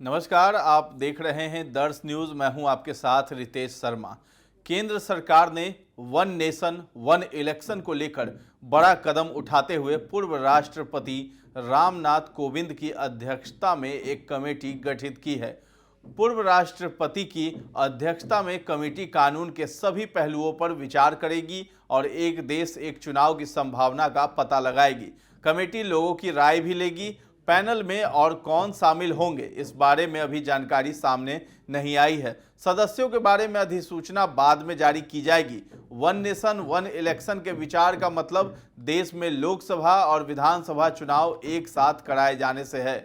नमस्कार, आप देख रहे हैं दर्श न्यूज। मैं हूं आपके साथ रितेश शर्मा। केंद्र सरकार ने वन नेशन वन इलेक्शन को लेकर बड़ा कदम उठाते हुए पूर्व राष्ट्रपति रामनाथ कोविंद की अध्यक्षता में एक कमेटी गठित की है। पूर्व राष्ट्रपति की अध्यक्षता में कमेटी कानून के सभी पहलुओं पर विचार करेगी और एक देश एक चुनाव की संभावना का पता लगाएगी। कमेटी लोगों की राय भी लेगी। पैनल में और कौन शामिल होंगे इस बारे में अभी जानकारी सामने नहीं आई है। सदस्यों के बारे में अधिसूचना बाद में जारी की जाएगी। वन नेशन वन इलेक्शन के विचार का मतलब देश में लोकसभा और विधानसभा चुनाव एक साथ कराए जाने से है।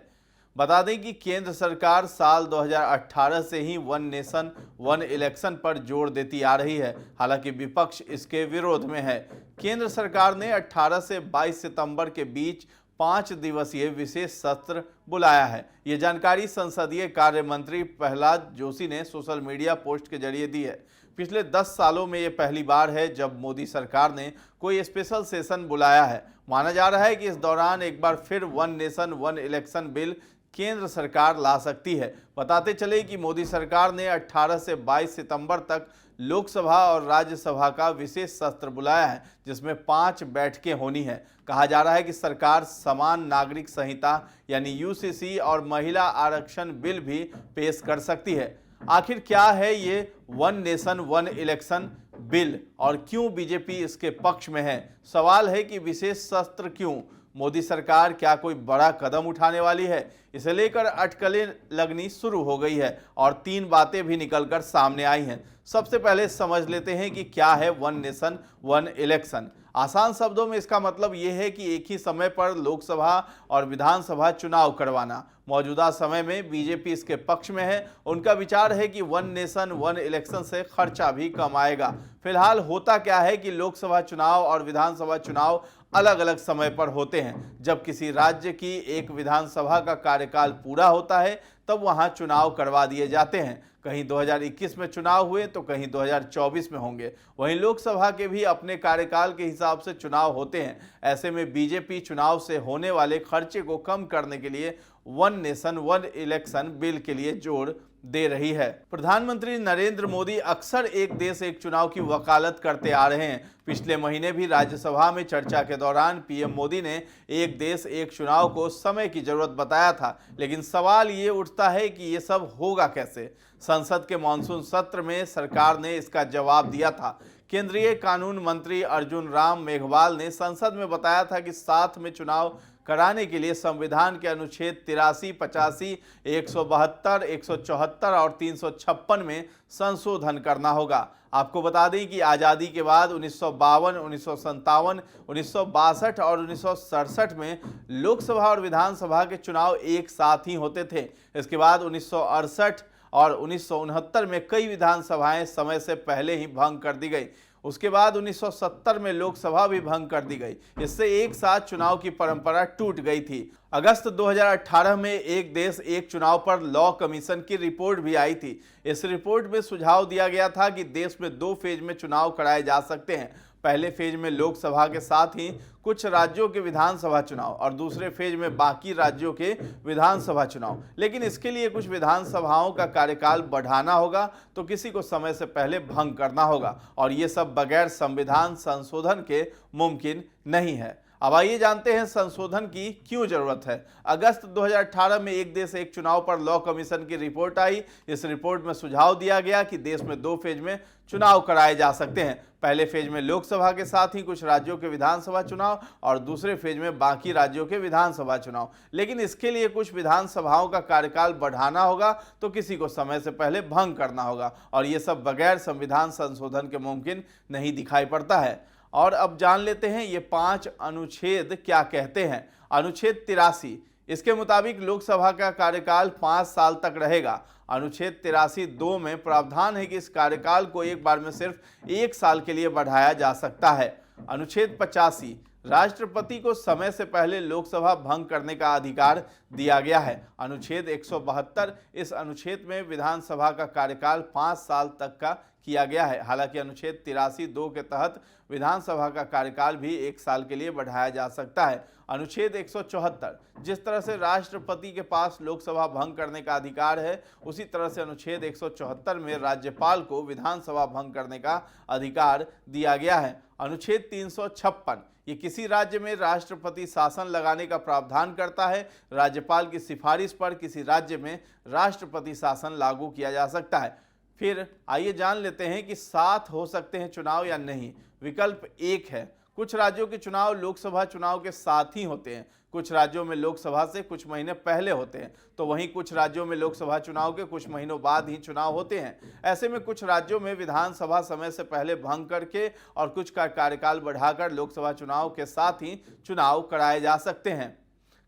बता दें कि केंद्र सरकार साल 2018 से ही वन नेशन वन इलेक्शन पर जोर देती आ रही है। हालांकि विपक्ष इसके विरोध में है। केंद्र सरकार ने 18 से 22 सितंबर के बीच 5 दिवसीय विशेष सत्र बुलाया है। ये जानकारी संसदीय कार्य मंत्री प्रहलाद जोशी ने सोशल मीडिया पोस्ट के जरिए दी है। पिछले 10 सालों में ये पहली बार है जब मोदी सरकार ने कोई स्पेशल सेशन बुलाया है। माना जा रहा है कि इस दौरान एक बार फिर one nation one election bill केंद्र सरकार ला सकती है। बताते चले कि मोदी सरकार ने 18 से 22 सितंबर तक लोकसभा और राज्यसभा का विशेष सत्र बुलाया है, जिसमें 5 बैठकें होनी है। कहा जा रहा है कि सरकार समान नागरिक संहिता यानी यूसीसी और महिला आरक्षण बिल भी पेश कर सकती है। आखिर क्या है ये one nation one election bill और क्यों बीजेपी इसके पक्ष में है? सवाल है कि विशेष सत्र क्यों? मोदी सरकार क्या कोई बड़ा कदम उठाने वाली है? इसे लेकर अटकलें लगनी शुरू हो गई है और 3 बातें भी निकलकर सामने आई हैं। सबसे पहले समझ लेते हैं कि क्या है वन नेशन वन इलेक्शन। आसान शब्दों में इसका मतलब यह है कि एक ही समय पर लोकसभा और विधानसभा चुनाव करवाना। मौजूदा समय में बीजेपी इसके पक्ष में है। उनका विचार है कि वन नेशन वन इलेक्शन से खर्चा भी कम आएगा। फिलहाल होता क्या है कि लोकसभा चुनाव और विधानसभा चुनाव अलग अलग समय पर होते हैं। जब किसी राज्य की एक विधानसभा का कार्यकाल पूरा होता है तब वहां चुनाव करवा दिए जाते हैं। कहीं 2021 में चुनाव हुए तो कहीं 2024 में होंगे। वहीं लोकसभा के भी अपने कार्यकाल के हिसाब से चुनाव होते हैं। ऐसे में बीजेपी चुनाव से होने वाले खर्चे को कम करने के लिए one nation one election bill के लिए जोर दे रही है। प्रधानमंत्री नरेंद्र मोदी अक्सर एक देश एक चुनाव की वकालत करते आ रहे हैं। पिछले महीने भी राज्यसभा में चर्चा के दौरान पीएम मोदी ने एक देश एक चुनाव को समय की जरूरत बताया था। लेकिन सवाल ये उठता है कि ये सब होगा कैसे? संसद के मानसून सत्र में सरकार ने इसका जवाब दिया था। केंद्रीय कानून मंत्री अर्जुन राम मेघवाल ने संसद में बताया था कि साथ में चुनाव कराने के लिए संविधान के अनुच्छेद 83, 85, 172, 174 और 356 में संशोधन करना होगा। आपको बता दें कि आज़ादी के बाद 1952, 1957, 1962 और 1967 में लोकसभा और विधानसभा के चुनाव एक साथ ही होते थे। इसके बाद 1968 और 1969 में कई विधानसभाएं समय से पहले ही भंग कर दी गई। उसके बाद 1970 में लोकसभा भी भंग कर दी गई। इससे एक साथ चुनाव की परंपरा टूट गई थी। अगस्त 2018 में एक देश एक चुनाव पर लॉ कमीशन की रिपोर्ट भी आई थी। इस रिपोर्ट में सुझाव दिया गया था कि देश में 2 फेज में चुनाव कराए जा सकते हैं। पहले फेज में लोकसभा के साथ ही कुछ राज्यों के विधानसभा चुनाव और दूसरे फेज में बाकी राज्यों के विधानसभा चुनाव। लेकिन इसके लिए कुछ विधानसभाओं का कार्यकाल बढ़ाना होगा तो किसी को समय से पहले भंग करना होगा और ये सब बगैर संविधान संशोधन के मुमकिन नहीं है। अब आइए जानते हैं संशोधन की क्यों जरूरत है। अगस्त 2018 में एक देश एक चुनाव पर लॉ कमीशन की रिपोर्ट आई। इस रिपोर्ट में सुझाव दिया गया कि देश में 2 फेज में चुनाव कराए जा सकते हैं। पहले फेज में लोकसभा के साथ ही कुछ राज्यों के विधानसभा चुनाव और दूसरे फेज में बाकी राज्यों के विधानसभा चुनाव। लेकिन इसके लिए कुछ विधानसभाओं का कार्यकाल बढ़ाना होगा तो किसी को समय से पहले भंग करना होगा और ये सब बगैर संविधान संशोधन के मुमकिन नहीं दिखाई पड़ता है। और अब जान लेते हैं ये 5 अनुच्छेद क्या कहते हैं। अनुच्छेद 83, इसके मुताबिक लोकसभा का कार्यकाल 5 साल तक रहेगा। अनुच्छेद 83(2) में प्रावधान है कि इस कार्यकाल को एक बार में सिर्फ 1 साल के लिए बढ़ाया जा सकता है। अनुच्छेद 85, राष्ट्रपति को समय से पहले लोकसभा भंग करने का अधिकार दिया गया है। अनुच्छेद 172 इस अनुच्छेद में विधानसभा का कार्यकाल 5 साल तक का किया गया है। हालांकि अनुच्छेद 83(2) के तहत विधानसभा का कार्यकाल भी 1 साल के लिए बढ़ाया जा सकता है। अनुच्छेद 174 जिस तरह से राष्ट्रपति के पास लोकसभा भंग करने का अधिकार है, उसी तरह से अनुच्छेद 174 में राज्यपाल को विधानसभा भंग करने का अधिकार दिया गया है। अनुच्छेद 356 ये किसी राज्य में राष्ट्रपति शासन लगाने का प्रावधान करता है। राज्यपाल की सिफारिश पर किसी राज्य में राष्ट्रपति शासन लागू किया जा सकता है। फिर आइए जान लेते हैं कि साथ हो सकते हैं चुनाव या नहीं। विकल्प 1 है, कुछ राज्यों के चुनाव लोकसभा चुनाव के साथ ही होते हैं। कुछ राज्यों में लोकसभा से कुछ महीने पहले होते हैं, तो वहीं कुछ राज्यों में लोकसभा चुनाव के कुछ महीनों बाद ही चुनाव होते हैं। ऐसे में कुछ राज्यों में विधानसभा समय से पहले भंग करके और कुछ का कार्यकाल बढ़ाकर लोकसभा चुनाव के साथ ही चुनाव कराए जा सकते हैं।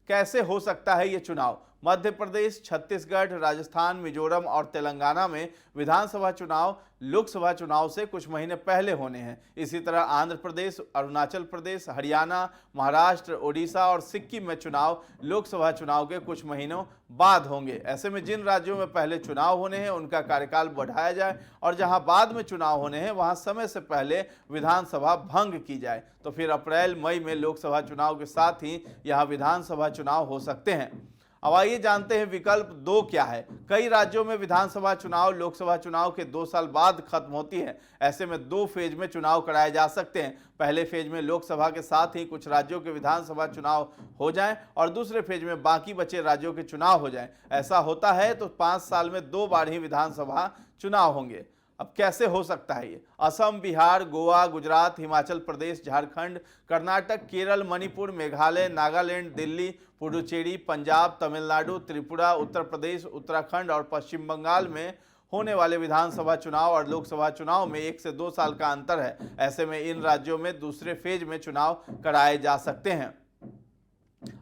कैसे हो सकता है ये चुनाव? मध्य प्रदेश, छत्तीसगढ़, राजस्थान, मिजोरम और तेलंगाना में विधानसभा चुनाव लोकसभा चुनाव से कुछ महीने पहले होने हैं। इसी तरह आंध्र प्रदेश, अरुणाचल प्रदेश, हरियाणा, महाराष्ट्र, ओडिशा और सिक्किम में चुनाव लोकसभा चुनाव के कुछ महीनों बाद होंगे। ऐसे में जिन राज्यों में पहले चुनाव होने हैं उनका कार्यकाल बढ़ाया जाए और जहां बाद में चुनाव होने हैं वहां समय से पहले विधानसभा भंग की जाए। तो फिर अप्रैल मई में लोकसभा चुनाव के साथ ही यहां विधानसभा चुनाव हो सकते हैं। अब आइए जानते हैं विकल्प 2 क्या है। कई राज्यों में विधानसभा चुनाव लोकसभा चुनाव के 2 साल बाद खत्म होती है। ऐसे में 2 फेज में चुनाव कराए जा सकते हैं। पहले फेज में लोकसभा के साथ ही कुछ राज्यों के विधानसभा चुनाव हो जाएं और दूसरे फेज में बाकी बचे राज्यों के चुनाव हो जाएं। ऐसा होता है तो 5 साल में 2 बार ही विधानसभा चुनाव होंगे। अब कैसे हो सकता है ये? असम, बिहार, गोवा, गुजरात, हिमाचल प्रदेश, झारखंड, कर्नाटक, केरल, मणिपुर, मेघालय, नागालैंड, दिल्ली, पुडुचेरी, पंजाब, तमिलनाडु, त्रिपुरा, उत्तर प्रदेश, उत्तराखंड और पश्चिम बंगाल में होने वाले विधानसभा चुनाव और लोकसभा चुनाव में 1 से 2 साल का अंतर है। ऐसे में इन राज्यों में दूसरे फेज में चुनाव कराए जा सकते हैं।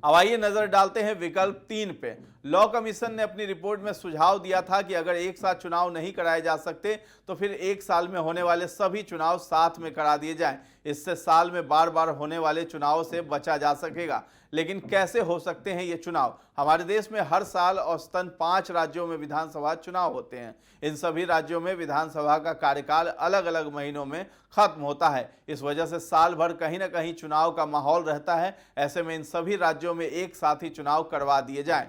अब आइए नजर डालते हैं विकल्प 3 पे। लॉ कमीशन ने अपनी रिपोर्ट में सुझाव दिया था कि अगर एक साथ चुनाव नहीं कराए जा सकते तो फिर 1 साल में होने वाले सभी चुनाव साथ में करा दिए जाएं। इससे साल में बार बार होने वाले चुनाव से बचा जा सकेगा। लेकिन कैसे हो सकते हैं ये चुनाव? हमारे देश में हर साल औसतन 5 राज्यों में विधानसभा चुनाव होते हैं। इन सभी राज्यों में विधानसभा का कार्यकाल अलग अलग महीनों में खत्म होता है। इस वजह से साल भर कहीं ना कहीं चुनाव का माहौल रहता है। ऐसे में इन सभी राज्यों में एक साथ ही चुनाव करवा दिए जाएं।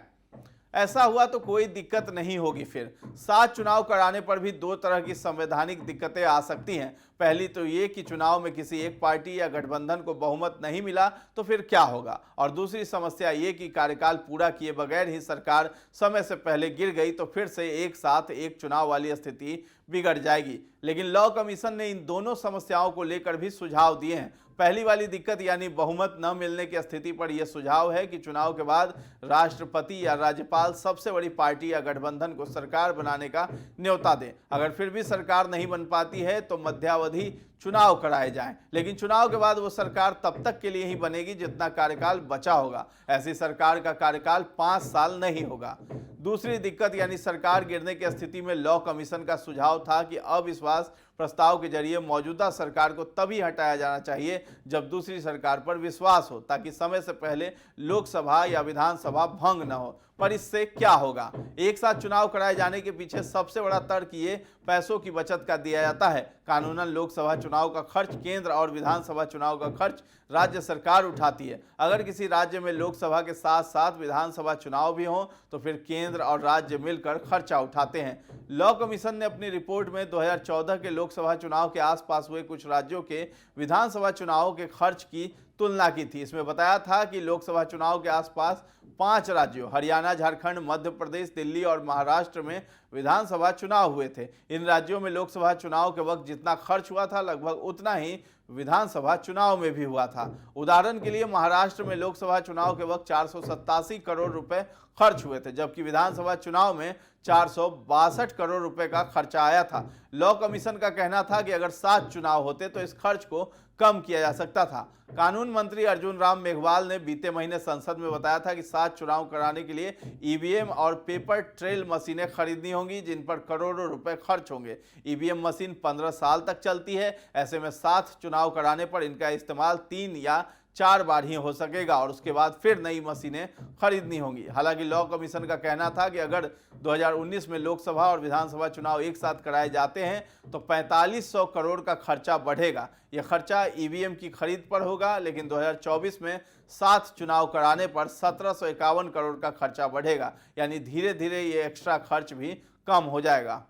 ऐसा हुआ तो कोई दिक्कत नहीं होगी। फिर साथ चुनाव कराने पर भी 2 तरह की संवैधानिक दिक्कतें आ सकती हैं। पहली तो ये कि चुनाव में किसी एक पार्टी या गठबंधन को बहुमत नहीं मिला तो फिर क्या होगा, और दूसरी समस्या ये कि कार्यकाल पूरा किए बगैर ही सरकार समय से पहले गिर गई तो फिर से एक साथ एक चुनाव वाली स्थिति बिगड़ जाएगी। लेकिन लॉ कमीशन ने इन दोनों समस्याओं को लेकर भी सुझाव दिए हैं। पहली वाली दिक्कत यानी बहुमत न मिलने की स्थिति पर यह सुझाव है कि चुनाव के बाद राष्ट्रपति या राज्यपाल सबसे बड़ी पार्टी या गठबंधन को सरकार बनाने का न्योता दें। अगर फिर भी सरकार नहीं बन पाती है तो मध्यावधि चुनाव कराए जाएं। लेकिन चुनाव के बाद वो सरकार तब तक के लिए ही बनेगी जितना कार्यकाल बचा होगा। ऐसी सरकार का कार्यकाल 5 साल नहीं होगा। दूसरी दिक्कत यानी सरकार गिरने की स्थिति में लॉ कमीशन का सुझाव था कि अविश्वास प्रस्ताव के जरिए मौजूदा सरकार को तभी हटाया जाना चाहिए जब दूसरी सरकार पर विश्वास हो, ताकि समय से पहले लोकसभा या विधानसभा भंग न हो। पर इससे क्या होगा? एक साथ चुनाव कराए जाने के पीछे सबसे बड़ा तर्क ये पैसों की बचत का दिया जाता है। कानूनन लोकसभा चुनाव का खर्च केंद्र और विधानसभा चुनाव का खर्च राज्य सरकार उठाती है। अगर किसी राज्य में लोकसभा के साथ साथ विधानसभा चुनाव भी हो तो फिर केंद्र और राज्य मिलकर खर्चा उठाते हैं। लॉ कमीशन ने अपनी रिपोर्ट में 2014 के लोकसभा चुनाव के आसपास हुए कुछ राज्यों के विधानसभा चुनाव के खर्च की तुलना की थी। इसमें बताया था कि लोकसभा चुनाव के आसपास 5 राज्यों हरियाणा, झारखंड, मध्य प्रदेश, दिल्ली और महाराष्ट्र में विधानसभा चुनाव हुए थे। इन राज्यों में लोकसभा चुनाव के वक्त जितना खर्च हुआ था लगभग उतना ही विधानसभा चुनाव में भी हुआ था। उदाहरण के लिए महाराष्ट्र में लोकसभा चुनाव के वक्त 487 करोड़ रुपए खर्च हुए थे, जबकि विधानसभा चुनाव में 462 करोड़ रुपए का खर्चा आया था। लॉ कमीशन का कहना था कि अगर 7 चुनाव होते तो इस खर्च को कम किया जा सकता था। कानून मंत्री अर्जुन राम मेघवाल ने बीते महीने संसद में बताया था कि 7 चुनाव कराने के लिए ईवीएम और पेपर ट्रेल मशीनें खरीदनी होंगी, जिन पर करोड़ों रुपए खर्च होंगे। ईवीएम मशीन 15 साल तक चलती है। ऐसे में 7 चुनाव कराने पर इनका इस्तेमाल 3 या 4 बार ही हो सकेगा और उसके बाद फिर नई मशीनें खरीदनी होंगी। हालांकि लॉ कमीशन का कहना था कि अगर 2019 में लोकसभा और विधानसभा चुनाव एक साथ कराए जाते हैं तो 4500 करोड़ का खर्चा बढ़ेगा। यह खर्चा ईवीएम की खरीद पर होगा, लेकिन 2024 में 7 चुनाव कराने पर 1751 करोड़ का खर्चा बढ़ेगा, यानी धीरे धीरे ये एक्स्ट्रा खर्च भी कम हो जाएगा।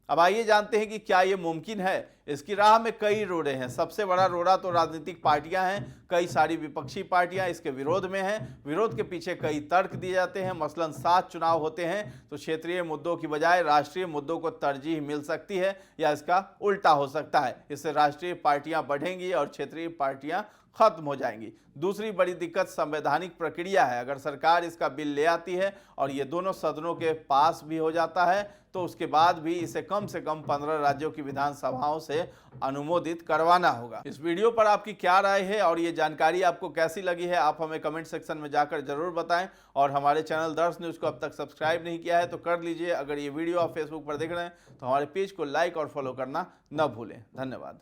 अब आइए जानते हैं कि क्या ये मुमकिन है। इसकी राह में कई रोड़े हैं। सबसे बड़ा रोड़ा तो राजनीतिक पार्टियां हैं। कई सारी विपक्षी पार्टियां इसके विरोध में हैं। विरोध के पीछे कई तर्क दिए जाते हैं। मसलन 7 चुनाव होते हैं तो क्षेत्रीय मुद्दों की बजाय राष्ट्रीय मुद्दों को तरजीह मिल सकती है, या इसका उल्टा हो सकता है। इससे राष्ट्रीय पार्टियां बढ़ेंगी और क्षेत्रीय पार्टियां खत्म हो जाएंगी। दूसरी बड़ी दिक्कत संवैधानिक प्रक्रिया है। अगर सरकार इसका बिल ले आती है और ये दोनों सदनों के पास भी हो जाता है तो उसके बाद भी इसे कम से कम 15 राज्यों की विधानसभाओं से अनुमोदित करवाना होगा। इस वीडियो पर आपकी क्या राय है और ये जानकारी आपको कैसी लगी है, आप हमें कमेंट सेक्शन में जाकर जरूर बताएं। और हमारे चैनल दर्श न्यूज़ को अब तक सब्सक्राइब नहीं किया है तो कर लीजिए। अगर ये वीडियो आप फेसबुक पर देख रहे हैं तो हमारे पेज को लाइक और फॉलो करना न भूलें। धन्यवाद।